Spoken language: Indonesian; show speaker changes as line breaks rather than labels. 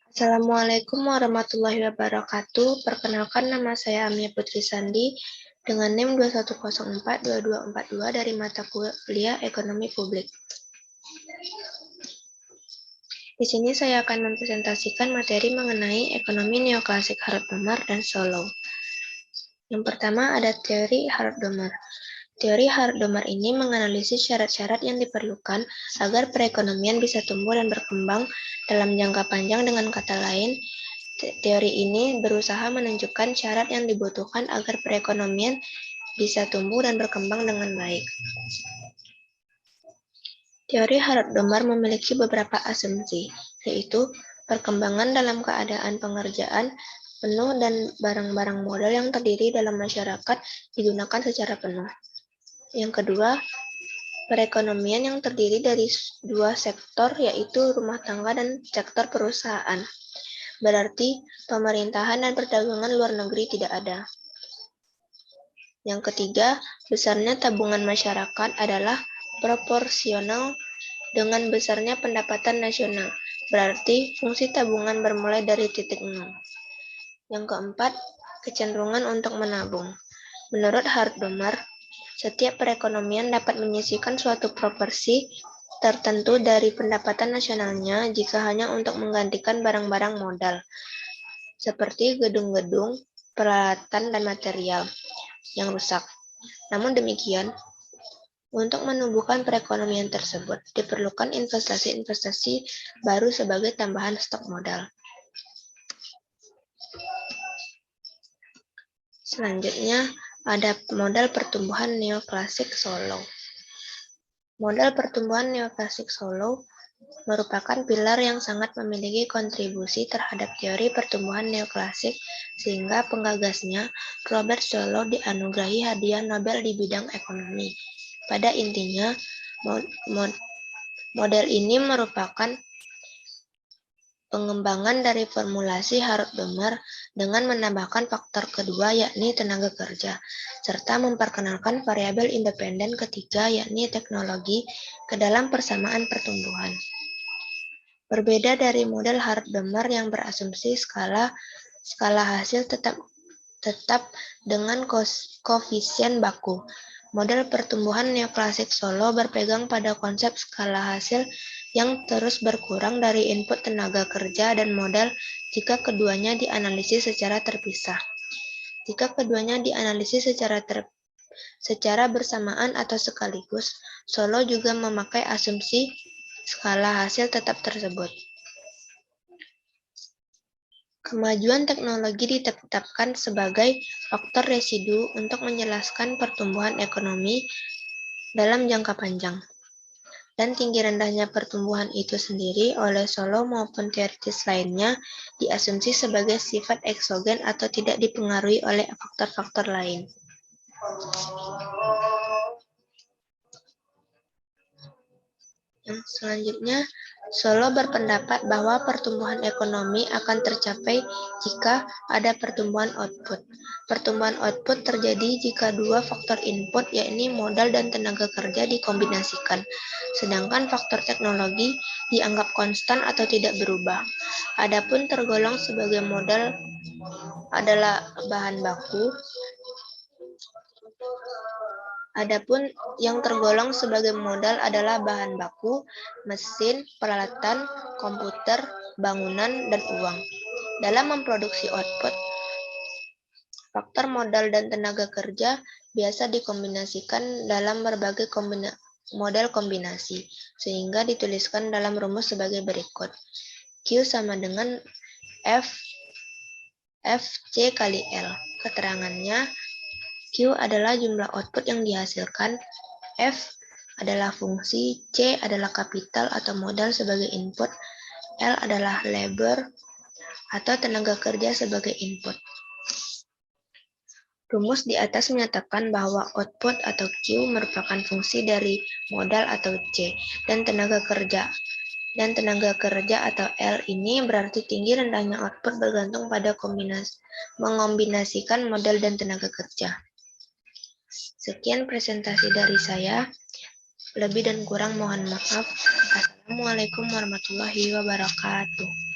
Assalamualaikum warahmatullahi wabarakatuh. Perkenalkan, nama saya Amia Putri Sandi dengan NIM 21042242 dari mata kuliah Ekonomi Publik. Di sini saya akan mempresentasikan materi mengenai ekonomi neoklasik Harut-Domar dan Solow. Yang pertama ada teori Harut-Domar. Teori Harut-Domar ini menganalisis syarat-syarat yang diperlukan agar perekonomian bisa tumbuh dan berkembang dalam jangka panjang. Dengan kata lain, teori ini berusaha menunjukkan syarat yang dibutuhkan agar perekonomian bisa tumbuh dan berkembang dengan baik. Teori Harut-Domar memiliki beberapa asumsi, yaitu perkembangan dalam keadaan pengerjaan penuh dan barang-barang modal yang terdiri dalam masyarakat digunakan secara penuh. Yang kedua, perekonomian yang terdiri dari dua sektor, yaitu rumah tangga dan sektor perusahaan. Berarti pemerintahan dan perdagangan luar negeri tidak ada. Yang ketiga, besarnya tabungan masyarakat adalah proporsional dengan besarnya pendapatan nasional. Berarti fungsi tabungan bermulai dari titik nol. Yang keempat, kecenderungan untuk menabung. Menurut Harut-Domar, setiap perekonomian dapat menyisihkan suatu proporsi tertentu dari pendapatan nasionalnya jika hanya untuk menggantikan barang-barang modal, seperti gedung-gedung, peralatan, dan material yang rusak. Namun demikian, untuk menumbuhkan perekonomian tersebut, diperlukan investasi-investasi baru sebagai tambahan stok modal. Selanjutnya, ada model pertumbuhan neoklasik Solow. Model pertumbuhan neoklasik Solow merupakan pilar yang sangat memiliki kontribusi terhadap teori pertumbuhan neoklasik, sehingga penggagasnya, Robert Solow, dianugerahi hadiah Nobel di bidang ekonomi. Pada intinya, model ini merupakan pengembangan dari formulasi Harut-Domar dengan menambahkan faktor kedua, yakni tenaga kerja, serta memperkenalkan variabel independen ketiga, yakni teknologi, ke dalam persamaan pertumbuhan. Berbeda dari model Harut-Domar yang berasumsi skala hasil tetap dengan koefisien baku, model pertumbuhan neoklasik Solow berpegang pada konsep skala hasil yang terus berkurang dari input tenaga kerja dan modal jika keduanya dianalisis secara terpisah. Jika keduanya dianalisis secara bersamaan atau sekaligus, Solow juga memakai asumsi skala hasil tetap tersebut. Kemajuan teknologi ditetapkan sebagai faktor residu untuk menjelaskan pertumbuhan ekonomi dalam jangka panjang. Dan tinggi rendahnya pertumbuhan itu sendiri oleh Solow maupun teoritis lainnya diasumsi sebagai sifat eksogen atau tidak dipengaruhi oleh faktor-faktor lain. Yang selanjutnya, Solow berpendapat bahwa pertumbuhan ekonomi akan tercapai jika ada pertumbuhan output. Pertumbuhan output terjadi jika dua faktor input, yakni modal dan tenaga kerja, dikombinasikan, sedangkan faktor teknologi dianggap konstan atau tidak berubah. Adapun tergolong sebagai modal adalah bahan baku. Adapun yang tergolong sebagai modal adalah bahan baku, mesin, peralatan, komputer, bangunan, dan uang. Dalam memproduksi output, faktor modal dan tenaga kerja biasa dikombinasikan dalam berbagai model kombinasi, sehingga dituliskan dalam rumus sebagai berikut. Q sama dengan FC kali L. Keterangannya, Q adalah jumlah output yang dihasilkan, F adalah fungsi, C adalah kapital atau modal sebagai input, L adalah labor atau tenaga kerja sebagai input. Rumus di atas menyatakan bahwa output atau Q merupakan fungsi dari modal atau C, dan tenaga kerja. Dan tenaga kerja atau L ini berarti tinggi rendahnya output bergantung pada mengombinasikan modal dan tenaga kerja. Sekian presentasi dari saya. Lebih dan kurang mohon maaf. Assalamualaikum warahmatullahi wabarakatuh.